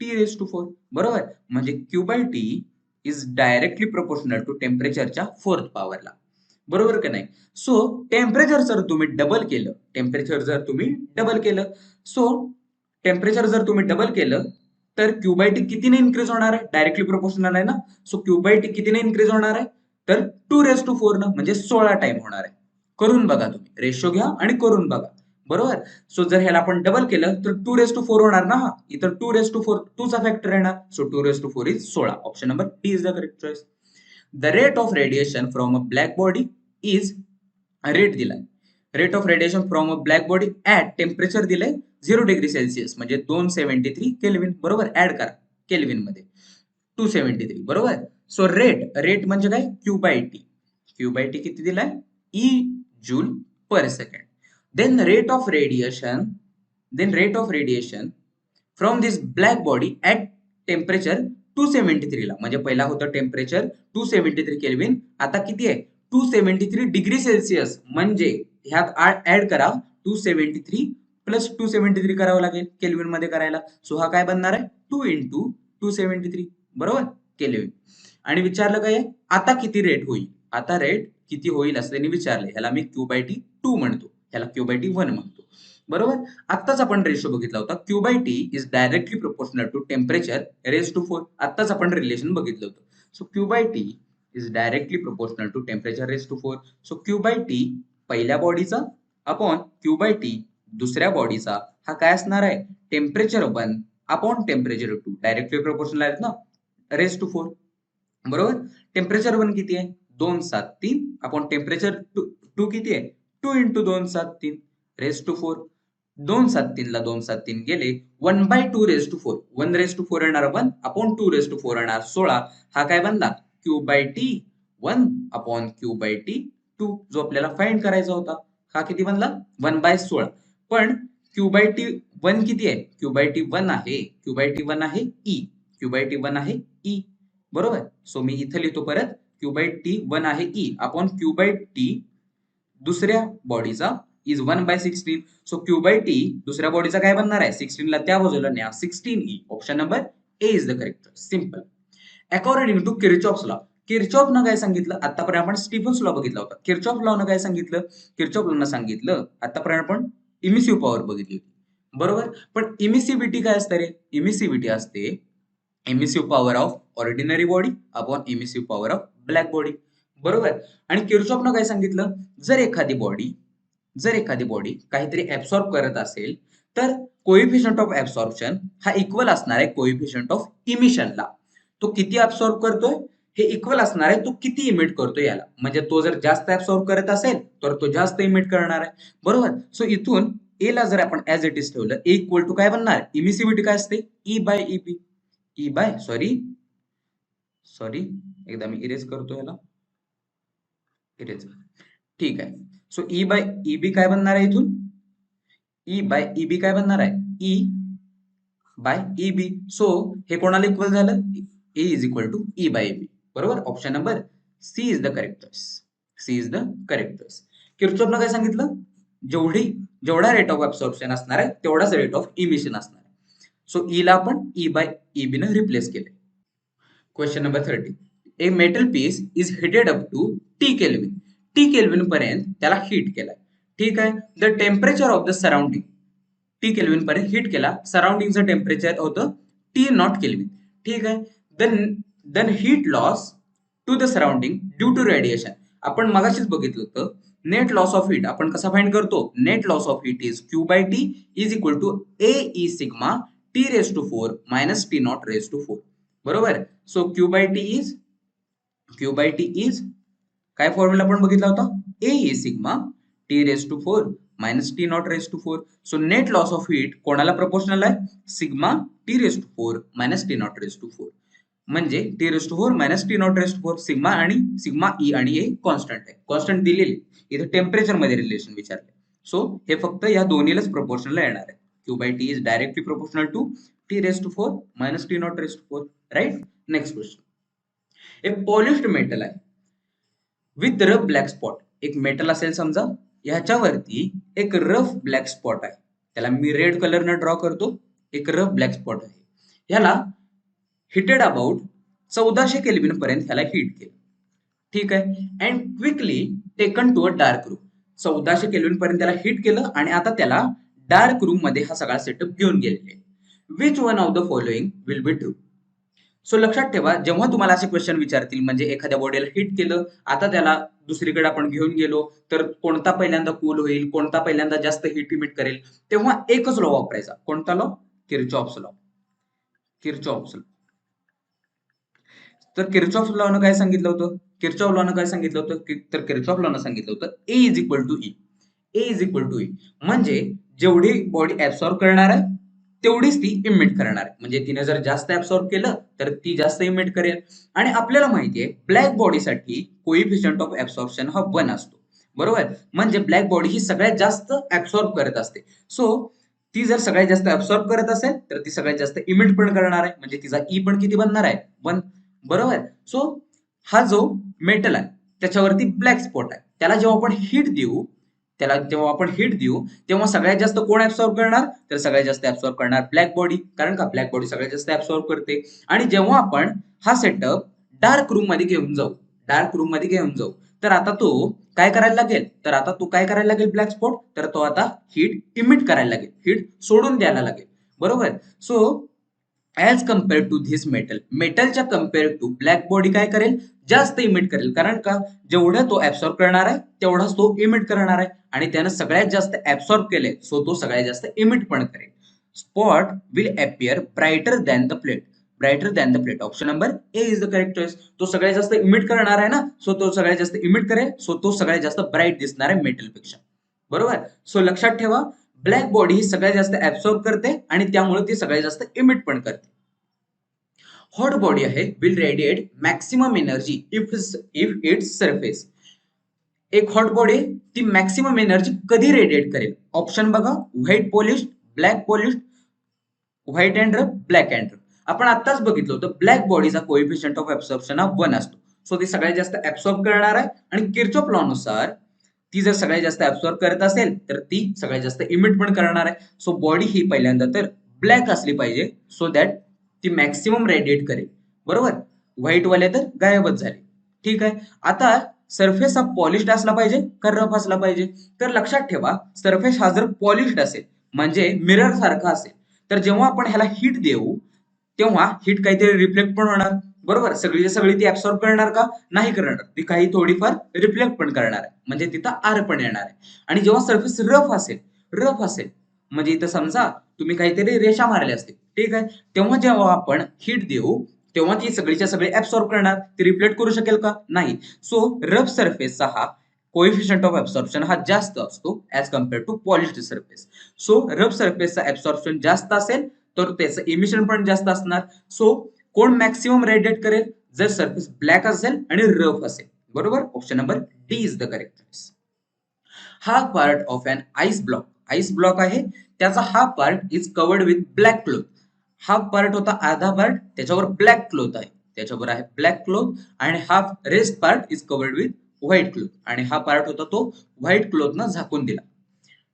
T raise to 4. बरोबर? म्हणजे Q by T is directly proportional to टेम्परेचरच्या 4th पॉवरला. बरोबर का नाही? सो टेम्परेचर जर तुम्ही डबल केलं, सो टेम्परेचर जर तुम्ही डबल केलं तर क्यू बाय टी कितीने इन्क्रीज होणार आहे? डायरेक्टली प्रोपोर्शनल आहे ना. सो क्यू बाय टी कितीने इन्क्रीज होणार आहे? तर 2 रेस टू 4 न म्हणजे 16 टाइम होणार आहे. करून बघा तुम्ही. रेशो घ्या आणि करून बघा. बरोबर? सो जर ह्याला आपण डबल केलं तर 2 रेस टू 4 होणार ना. इथं 2 रेस टू 4 2 चा फॅक्टर येणार. So 2 raise to 4 is 16. Option number D is the correct choice. The rate of radiation from a black body is rate दिलाय. Rate of radiation from a black body at temperature दिलंय 0 डिग्री सेल्सिअस म्हणजे 273 केल्विन. बरोबर? ऍड करा केल्विन मध्ये 273. बरोबर? सो रेट म्हणजे काय? Q by T. Q by T किती दिलाय? E joule per second. Then rate of radiation from this black body at temperature 273 ला म्हणजे पहिला होता टेम्परेचर 273 केल्विन. आता किती आहे? 273 डिग्री सेल्सिअस म्हणजे ह्यात ऍड करा 273 प्लस 273 करावं लागेल केल्विन मध्ये करायला. सो हा काय बनणार आहे? 2 इंटू 273. बरोबर? केल्विन. आणि विचारलं काय आहे? आता किती रेट होईल? आता रेट किती होईल असं त्यांनी विचारले. ह्याला मी क्यू बाय टी 2 म्हणतो. ह्याला क्यू बाय टी 1 म्हणतो. बरोबर? आत्ताच आपण रेशो बघितला होता. Q by T is directly proportional to temperature raise to 4. आत्ताच आपण रिलेशन बघितलं होतं. So Q by T is directly proportional to temperature raise to 4. So Q by T पहिल्या बॉडीचा अपॉन क्यू बाय टी दुसऱ्या बॉडीचा हा काय असणार आहे? Temperature 1 upon temperature 2. Directly proportional आहेत ना रेस टू 4. बरोबर? टेम्परेचर 1 किती आहे? 273 अपॉन टेम्परेचर 2 किती आहे? 2 इंटू 273 रेस टू 4. 273 ला 273 गेले 1 by 2 raise to 4. 1 raise to 4 येणार 1 अपॉन 2 रेस टू 4 येणार 16. हा काय बनला? Q by T 1 upon Q by T 2 जो आपल्याला फाइंड करायचा होता. हा किती बनला? 1 बाय 16. पण क्यू बाय टी वन किती आहे? क्यू बाय टी वन आहे. क्यू बाय टी वन आहे E. Q by T one आहे ई. बरोबर. सो मी इथं लिहितो परत, क्यू बाय टी वन आहे E upon Q by T दुसऱ्या बॉडीचा इज 1/16. सो क्यू बाय टी दुसऱ्या बॉडीचा काय बनणार आहे? 16 ला त्या बाजूला न्या, 16e. Option number A is the correct. Simple. According to Kirchhoff's law, किर्चॉफनं काय सांगितलं? आतापर्यंत आपण स्टीफन्स लॉ बघितला होता. किर्चॉफ लॉनं काय सांगितलं? किर्चॉफ लॉनं सांगितलं आतापर्यंत आपण इमिसिव्ह पॉवर बघितली होती. बरोबर. पण इमिसिव्हिटी काय असते रे? इमिसिव्हिटी असते emissive power of ordinary body upon emissive power of black body. बरोबर. आणि किर्चॉफनं काय सांगितलं? जर एखादी बॉडी काहीतरी ऍब्सॉर्ब करत असेल तर कोएफिशियंट ऑफ ऍब्सॉर्प्शन हा इक्वल असणार आहे कोएफिशियंट ऑफ इमिशनला. तो किती ऍब्सॉर्ब करतोय हे इक्वल असणार आहे तो किती इमिट करतोय याला. म्हणजे तो जर जास्त ऍब्सॉर्ब करत असेल तर तो जास्त इमिट करणार आहे. बरोबर. सो इथून ए ला जर आपण ऍज इट इज ठेवलं, ए इक्वल टू काय बनणार? इमिसिव्हिटी काय असते? E bye EP. E bye sorry एकदा मी इरेज करतो याला. इरेज. ठीक आहे. सो ई बाय ईबी काय बनणार आहे इथून? ई बाय ईबी काय बनणार आहे? E by EB. सो हे कोणाला इक्वल झालं? A is equal to E by E B. बरोबर. Option number C is the correct choice. C is the correct choice. किर्चॉफनं काय सांगितलं? जेवढा रेट ऑफ ऍब्सॉर्प्शन असणार आहे तेवढाच रेट ऑफ इमिशन असणार आहे. सो ई ला आपण ई बाय ईबी ने रिप्लेस केले. Question number 30. A metal piece is heated up to T kelvin. T kelvin पर्यंत त्याला हीट केलाय. ठीक आहे. The temperature of the surrounding, T kelvin पर्यंत हीट केला. सराउंडिंगचं टेम्परेचर होतं टी नॉट केल्विन. ठीक आहे. Then heat loss to the surrounding due to radiation. आपण मगाशीच बघितलं होतं नेट लॉस ऑफ हीट आपण कसा फाइंड करतो? Net loss of heat is Q by T is equal to A E sigma T raise to 4 minus T not raise to 4. बरोबर. So Q by T is काय फॉर्म्युला आपण बघितला होता? A E sigma T raise to 4 minus T not raise to 4. So net loss of heat कोणाला प्रोपोर्शनल आहे? Sigma T raise to 4 minus T not raise to 4. म्हणजे T raise to 4 minus T not raise to 4. Sigma E आणि ए कॉन्स्टंट आहे. कॉन्स्टंट दिलेली. इथे टेम्परेचर मध्ये रिलेशन विचारले. सो हे फक्त या दोन्हीलाच प्रोपोर्शनल येणार आहे. Q by T is directly proportional to T raise to 4 minus T not raise to 4. Right. Next question. एक पॉलिश्ड मेटल आहे विथ रफ ब्लॅक स्पॉट. एक मेटल असेल समजा, ह्याच्यावरती एक रफ ब्लॅक स्पॉट आहे. त्याला मी रेड कलरनं ड्रॉ करतो. एक रफ ब्लॅक स्पॉट आहे. ह्याला हिटेड अबाउट 1400 केल्विन पर्यंत ह्याला हीट केलं. ठीक आहे. And quickly taken to a dark room. 1400 kelvin पर्यंत त्याला हीट केलं आणि आता त्याला डार्क रूम मध्ये हा सगळा सेटअप घेऊन गेलेले. Which one of the following will be true? So लक्षात ठेवा, जेव्हा तुम्हाला असे क्वेश्चन विचारतील, म्हणजे एखाद्या बॉडीला हिट केलं, आता त्याला दुसरीकडे आपण घेऊन गेलो, तर कोणता पहिल्यांदा कूल होईल, कोणता पहिल्यांदा जास्त हिट इमिट करेल, तेव्हा एकच लॉ वापरायचा. कोणता law? Kirchhoff's law. Kirchhoff's law. तर किर्चॉफ लॉनं काय सांगितलं होतं? किर्चॉफ लॉनं सांगितलं होतं A is equal to E. A is equal to E म्हणजे जेवढी बॉडी ऍब्सॉर्ब करणार आहे तेवढीच ती इमिट करणार आहे. म्हणजे तिने जर जास्त ऍब्सॉर्ब केलं तर ती जास्त इमिट करेल. आणि आपल्याला माहिती आहे ब्लॅक बॉडीसाठी कोइफिशियंट ऑफ ऍब्सॉर्प्शन हा 1 असतो. बरोबर. म्हणजे ब्लॅक बॉडी ही सगळ्यात जास्त ऍब्सॉर्ब करत असते. सो ती जर सगळ्यात जास्त ऍब्सॉर्ब करत असेल तर ती सगळ्यात जास्त इमिट पण करणार आहे. म्हणजे तिचा ई पण किती बनणार आहे? 1. बरोबर. सो हा जो मेटल आहे त्याच्यावरती ब्लॅक स्पॉट आहे. त्याला जेव्हा आपण हिट देऊ तेव्हा सगळ्यात जास्त कोण ऍब्सॉर्ब करणार? तर सगळ्यात जास्त ऍब्सॉर्ब करणार ब्लॅक बॉडी. कारण का? ब्लॅक बॉडी सगळ्यात जास्त ऍब्सॉर्ब करते. आणि जेव्हा आपण हा सेटअप डार्क रूम मध्ये घेऊन जाऊ तर आता तो काय करायला लागेल? Black spot. तर तो आता हीट इमिट करायला लागेल, हीट सोडून द्यायला लागेल. बरोबर. So as compare to this मेटलच्या कम्पेअर टू ब्लॅक बॉडी काय करेल? जास्त इमिट करेल. कारण का? जेवढा तो ऍब्सॉर्ब करणार आहे तेवढाच तो इमिट करणार आहे. आणि त्यानं सगळ्यात जास्त ऍब्सॉर्ब केले, सो तो सगळ्यात जास्त इमिट पण करेल. Spot will appear brighter than the plate. Option number A is the correct choice. तो सगळ्यात जास्त इमिट करणार आहे ना, सो तो सगळ्यात जास्त इमिट करेल. सो तो सगळ्यात जास्त ब्राईट दिसणार आहे मेटल पेक्षा. बरोबर. सो लक्षात ठेवा, ब्लॅक बॉडी ही सगळ्यात जास्त ऍब्सॉर्ब करते आणि त्यामुळे ती सगळ्यात जास्त इमिट पण करते. हॉट बॉडी आहे will radiate maximum energy if its surface. एक हॉट बॉडी ती मॅक्सिमम एनर्जी कधी रेडिएट करेल? ऑप्शन बघा, white polish, black polish, white and rough, black and rough. आपण आताच बघितलं होतं ब्लॅक बॉडीचा कोएफिशियंट ऑफ ऍब्सॉर्प्शन हा 1 असतो. सो ती सगळ्यात जास्त ऍब्सॉर्ब करणार आहे आणि किर्चॉफ लॉ नुसार ती जर सगळ्यात जास्त ऍब्सॉर्ब करत असेल तर ती सगळ्यात जास्त इमिट पण करणार आहे. सो बॉडी ही पहिल्यांदा तर ब्लॅक असली पाहिजे सो दॅट ती मॅक्सिमम रेडिएट करेल. बरोबर, व्हाईट वाले तर गायबच झाले. ठीक आहे, आता सरफेस हा पॉलिश्ड असला पाहिजे का रफ असला पाहिजे? तर लक्षात ठेवा, सरफेस हा जर पॉलिश्ड असेल म्हणजे मिरर सारखा असेल तर जेव्हा आपण ह्याला हिट देऊ तेव्हा हिट काहीतरी रिफ्लेक्ट पण होणार. बरोबर, सगळी सगळी ती ऍब्सॉर्ब करणार का? नाही करणार, ती काही थोडीफार रिफ्लेक्ट पण करणार आहे म्हणजे तिथं आर पण येणार आहे. आणि जेव्हा सरफेस रफ असेल म्हणजे इथं समजा तुम्ही काहीतरी रेषा मारल्या असतील, ठीक आहे, तेव्हा जेव्हा आपण हिट देऊ तेव्हा ती सगळीच्या सगळी ऍब्सॉर्ब करणार, ती रिफ्लेक्ट करू शकेल का? नाही. सो रफ सरफेसचा हा कोएफिशियंट ऑफ ऍब्सॉर्प्शन हा जास्त असतो as compare to polished surface. So rough सरफेसचा ऍब्सॉर्प्शन जास्त असेल तर त्याचं इमिशन पण जास्त असणार. सो कोण मॅक्सिमम रेडिएट करेल? जर सरफेस ब्लॅक असेल आणि रफ असेल. बरोबर, option number D is the correct. हा part of an ice block आहे, त्याचा हा part is covered with black cloth. हा पार्ट होता अर्धा पार्ट, त्याच्यावर ब्लॅक क्लोथ आहे, त्याच्यावर आहे ब्लॅक क्लोथ आणि half rest part is covered with white cloth आणि हा पार्ट होता तो व्हाईट क्लोथ न झाकून दिला.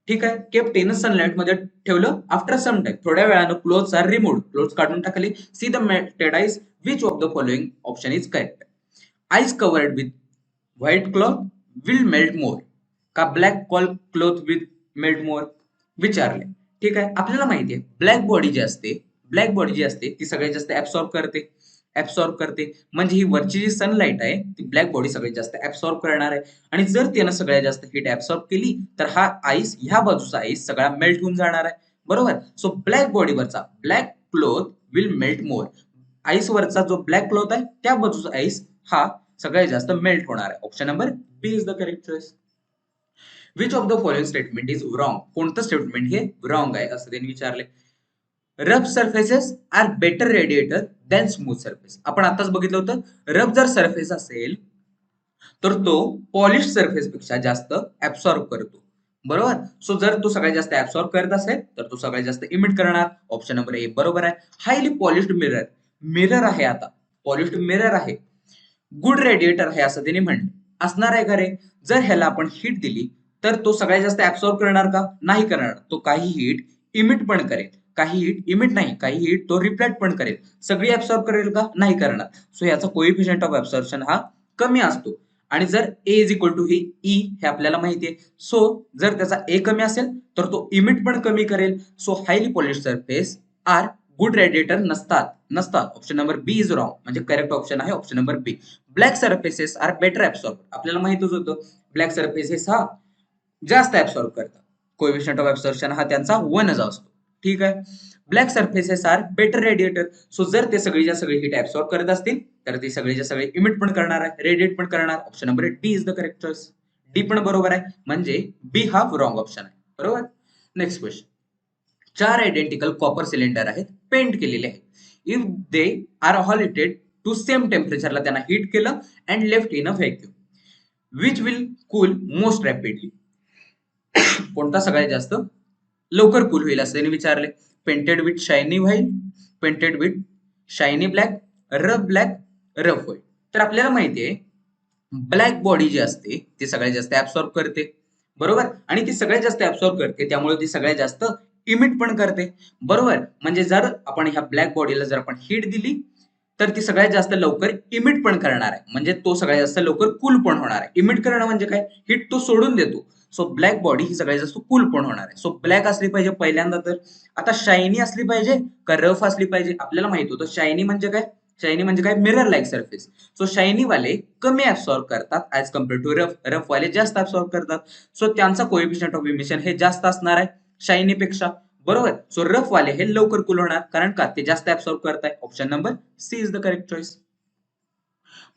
ठीक आहे, केप्ट इन सनलाइट मध्ये ठेवलं. आफ्टर सम टाइम, थोड्या वेळानं क्लोथ्स आर रिमूव्ड, क्लोथ्स काढून टाकले. See the melted ice, which of the following option is correct? Ice covered with white cloth will melt more का black cloth with melt more? विचारले. ठीक आहे, आपल्याला माहिती आहे ब्लॅक बॉडी जी असते ती सगळ्यात जास्त ऍब्सॉर्ब करते म्हणजे ही वरची जी सनलाइट आहे ती ब्लॅक बॉडी सगळ्यात जास्त ऍब्सॉर्ब करणार आहे. आणि जर त्यानं सगळ्यात जास्त हीट ऍब्सॉर्ब केली तर हा आईस, ह्या बाजूचा आईस सगळा मेल्ट होऊन जाणार आहे. बरोबर, सो ब्लॅक बॉडीवरचा black cloth will melt more. Ice वरचा जो ब्लॅक क्लोथ आहे त्या बाजूचा आईस हा सगळ्यात जास्त मेल्ट होणार आहे. Option number B is the correct choice. Which of the following statement is wrong? कोणतं स्टेटमेंट हे रॉंग आहे असं त्यांनी विचारले. Rough surfaces are better radiator than smooth surface. आपण आताच बघितलं होतं, रफ जर सरफेस असेल तर तो पॉलिश सरफेस पेक्षा जास्त ऍब्सॉर्ब करतो. बरोबर, सो जर तो सगळ्यात जास्त ऍब्सॉर्ब करत असेल तर तो सगळ्यात जास्त इमिट करणार. ऑप्शन नंबर ए बरोबर आहे. हायली पॉलिश्ड मिरर आहे, आता पॉलिश्ड मिरर आहे, गुड रेडिएटर आहे असं त्यांनी म्हणलं. असणार आहे का रे? जर ह्याला आपण हिट दिली तर तो सगळ्यात जास्त ऍब्सॉर्ब करणार का? नाही करणार, तो काही हिट इमिट पण करेल, काही हिट इमिट नाही, काही हिट तो रिफ्लेक्ट पण करेल. सगळी ऍब्सॉर्ब करेल का? नाही करणार. सो याचा कोएफिशियंट ऑफ ऍब्सॉर्प्शन हा कमी असतो. आणि जर ए इज इक्वल टू ही ई हे आपल्याला माहिती आहे. सो जर त्याचा ए कमी असेल तर तो इमिट पण कमी करेल. So highly polish surface are good radiator नसतात. Option number B is wrong, म्हणजे करेक्ट ऑप्शन आहे option number B. Black surfaces are better absorb. आपल्याला माहितच होतं ब्लॅक सरफेसेस हा जास्त ऍब्सॉर्ब करतात. कोएफिशियंट ऑफ ऍब्सॉर्प्शन हा त्यांचा 1च असतो. ठीक आहे, black surfaces are better radiator. So जर ते सगळीच्या सगळी हिट ऍब्सॉर्ब करत असतील तर ते सगळीच्या सगळे इमिट पण करणार आहे, रेडिएट पण करणार. Option number D is the correct choice. D पण बरोबर आहे, म्हणजे बी हा रॉंग ऑप्शन आहे. बरोबर. Next question. 4 identical copper cylinder आहेत, पेंट केलेले आहेत. If they are all heated to same टेम्परेचरला त्यांना हिट केलं and left in a vacuum, which will cool most rapidly? कोणता सगळ्यात जास्त लवकर कूल होईल असं त्यांनी विचारले. Painted with shiny white, painted with shiny black, rough black, rough white. तर आपल्याला माहिती आहे ब्लॅक बॉडी जी असते ती सगळ्यात जास्त ऍब्सॉर्ब करते. बरोबर, आणि ती सगळ्यात जास्त ऍब्सॉर्ब करते त्यामुळे ती सगळ्यात जास्त इमिट पण करते. बरोबर, म्हणजे जर आपण ह्या ब्लॅक बॉडीला जर आपण हीट दिली तर ती सगळ्यात जास्त लवकर इमिट पण करणार आहे, म्हणजे तो सगळ्यात जास्त लवकर कूल पण होणार आहे. इमिट करणं म्हणजे काय? हिट तो सोडून देतो. सो ब्लॅक बॉडी ही सगळ्यात जास्त कूल पण होणार आहे. सो ब्लॅक असली पाहिजे पहिल्यांदा. तर आता शायनी असली पाहिजे का रफ असली पाहिजे? आपल्याला माहित होतं शायनी म्हणजे काय? शायनी म्हणजे काय? Mirror like surface. So shiny वाले कमी ऍब्सॉर्ब करतात ऍज कम्पेअर टू रफ वाले जास्त ऍब्सॉर्ब करतात. सो त्यांचा कोएफिशियंट ऑफ इमिशन हे जास्त असणार आहे शायनी पेक्षा. बरोबर, सो रफ वाले हे लवकर कूल होणार, कारण का? ते जास्त ऍब्सॉर्ब करताय. Option number C is the correct choice.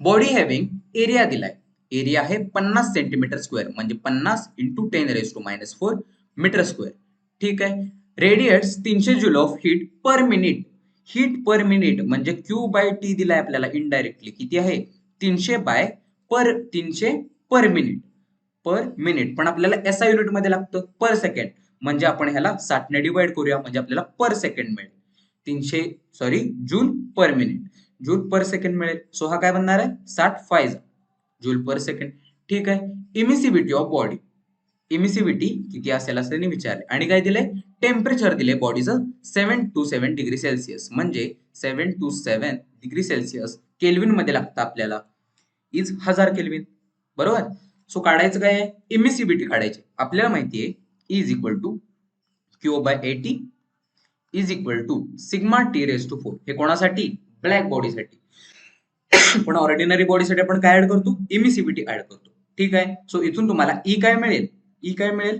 Body having area दिलाय. एरिया आहे 50 सेंटीमीटर स्क्वेअर, म्हणजे 50 इंटू 10⁻⁴ मीटर स्क्वेअर. ठीक आहे, radiates 300 joule of heat per minute. Heat per minute म्हणजे क्यू बाय टी दिलाय आपल्याला इनडायरेक्टली. किती आहे? 300 पर मिनिट. पर मिनिट, पण आपल्याला एसआय युनिट मध्ये लागतं पर सेकंड. म्हणजे आपण ह्याला 60 ने डिवाइड करूया, म्हणजे आपल्याला पर सेकंड मिळेल. Joule per minute, joule per second मिळेल. सो हा काय बनणार आहे 60 जूल पर सेकंड. ठीक आहे. इमिसिव्हिटी ऑफ बॉडी, इमिसिव्हिटी किती असेल असं त्यांनी विचारले. आणि काय दिलंय टेम्परेचर दिले बॉडीचं 7 to 7 डिग्री सेल्सिअस, म्हणजे 7 to 7 डिग्री सेल्सिअस केल्विन मध्ये लागतं आपल्याला, इज 1000 केल्विन. बरोबर. सो काढायचं काय आहे इमिसिव्हिटी काढायची. आपल्याला माहिती आहे is equal to Q/80 is equal to sigma T⁴. हे कोणासाठी ब्लॅक बॉडीसाठी. पण ऑर्डिनरी बॉडीसाठी आपण काय ऍड करतो इमिसिव्हिटी ऍड करतो. ठीक आहे. सो इथून तुम्हाला ई काय मिळेल, ई काय मिळेल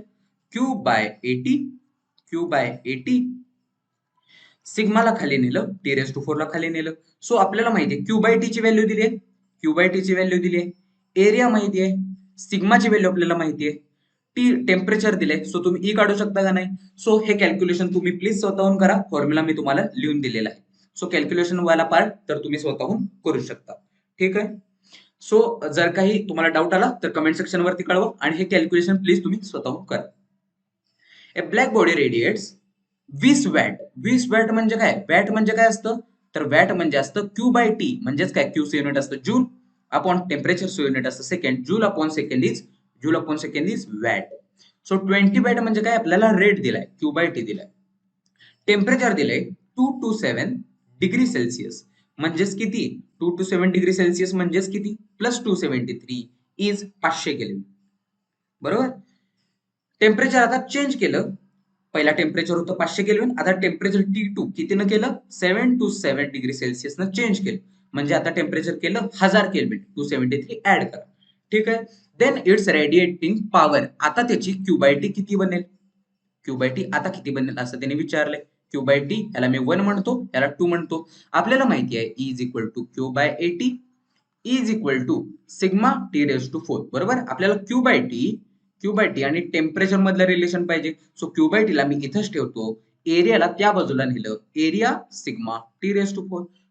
Q/80 सिग्माला खाली नेलं, T⁴ ला खाली नेलं. सो आपल्याला माहिती आहे Q/T ची व्हॅल्यू दिली आहे, Q/T ची व्हॅल्यू दिली आहे, एरिया माहिती आहे, सिग्माची व्हॅल्यू आपल्याला माहिती आहे, टी टेम्परेचर दिले. सो तुम्ही ई काढू शकता का नाही. सो हे कॅल्क्युलेशन तुम्ही प्लीज स्वतःहून करा, फॉर्म्युला मी तुम्हाला लिहून दिलेला आहे. सो कॅल्क्युलेशन वाला पार्ट तर तुम्ही स्वतःहून करू शकता. ठीक आहे. सो जर काही तुम्हाला डाऊट आला तर कमेंट सेक्शन वरती कळवा, आणि हे कॅल्क्युलेशन प्लीज तुम्ही स्वतःहून करा. A black body radiates 20 watt. 20 watt म्हणजे काय, वॅट म्हणजे काय असतं, तर वॅट म्हणजे असतं Q/T, म्हणजेच काय Q चे युनिट असतं जूल, अपॉन टेम्परेचर युनिट असतं second, joule upon second is watt. So 20 watt म्हणजे काय आपल्याला रेट दिलाय, Q/T दिलाय. टेम्परेचर दिलंय 2 to 7 डिग्री सेल्सिअस, म्हणजेच किती 2 to 7 डिग्री सेल्सिअस म्हणजेच किती +273 इज 500 केल्विन. बरोबर. टेम्परेचर आता चेंज केलं, पहिला टेम्परेचर होतं 500 केल्विन, आता टेम्परेचर T2 कितीनं केलं 7 to 7 डिग्री सेल्सिअसनं चेंज केलं, म्हणजे आता टेम्परेचर केलं 1000 केल्विन, 273 ऍड करा. ठीक आहे. देन इट्स रेडिएटिंग पॉवर, आता त्याची Q/T किती बनेल, Q/T आता किती बनेल असं त्यांनी विचारलंय. Q/T याला मी 1 म्हणतो, याला 2 म्हणतो. आपल्याला माहिती आहे E is equal to Q/80 is equal to sigma T⁴. बरोबर. आपल्याला Q/T आणि टेम्परेचर मधलं रिलेशन पाहिजे. सो Q/T ला मी इथंच ठेवतो, एरियाला त्या बाजूला नेलं, एरिया सिग्मा T⁴.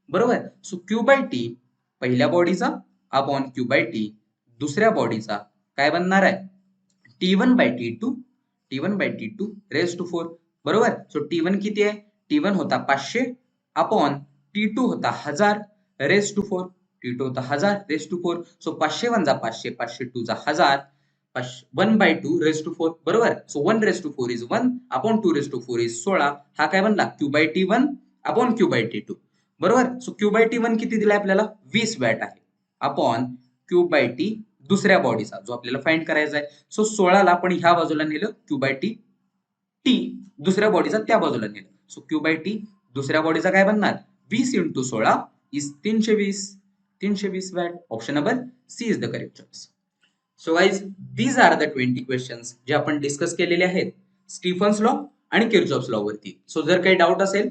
बरोबर. सो Q/T पहिल्या बॉडीचा अपॉन Q/T दुसऱ्या बॉडीचा काय बनणार आहे T1/T2 बरोबर. सो T1 किती आहे, T1 होता 500 अपॉन T2 होता 1000 T2 होता 1000 सो 500 1 जा 500, 500 2 जा 1000, 1/2 बरोबर. So 1/4 is 1 upon 2/4 is 16. हा काय बनला Q/T1 अपॉन Q/T2. बरोबर. सो Q/T1 किती दिलाय आपल्याला 20 वॅट आहे, अपॉन Q/T दुसऱ्या बॉडीचा जो आपल्याला फाइंड करायचा आहे. सो 16 ला आपण ह्या बाजूला नेलं, Q/T दुसऱ्या बॉडीचा त्या बाजूला नेलं. सो Q/T दुसऱ्या बॉडीचा काय बनणार 20 × 16 is 320 watt. Option number C is the correct choice. So guys these are the 20 questions जे आपण डिस्कस केलेले आहेत स्टीफन्स लॉ आणि किर्चॉफ्स लॉ वरती. सो जर काही डाऊट असेल,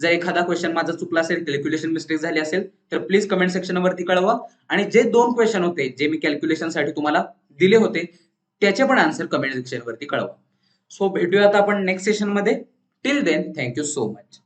जर एखादा क्वेश्चन माझा चुकला असेल, कॅल्क्युलेशन मिस्टेक झाली असेल, तर प्लीज कमेंट सेक्शन वरती कळवा. आणि जे 2 क्वेश्चन होते जे मी कॅल्क्युलेशन साठी तुम्हाला दिले होते त्याचे पण आन्सर कमेंट सेक्शन वरती कळवा. सो भेटूया आता आपण नेक्स्ट सेशन मध्ये. Till then thank you so much.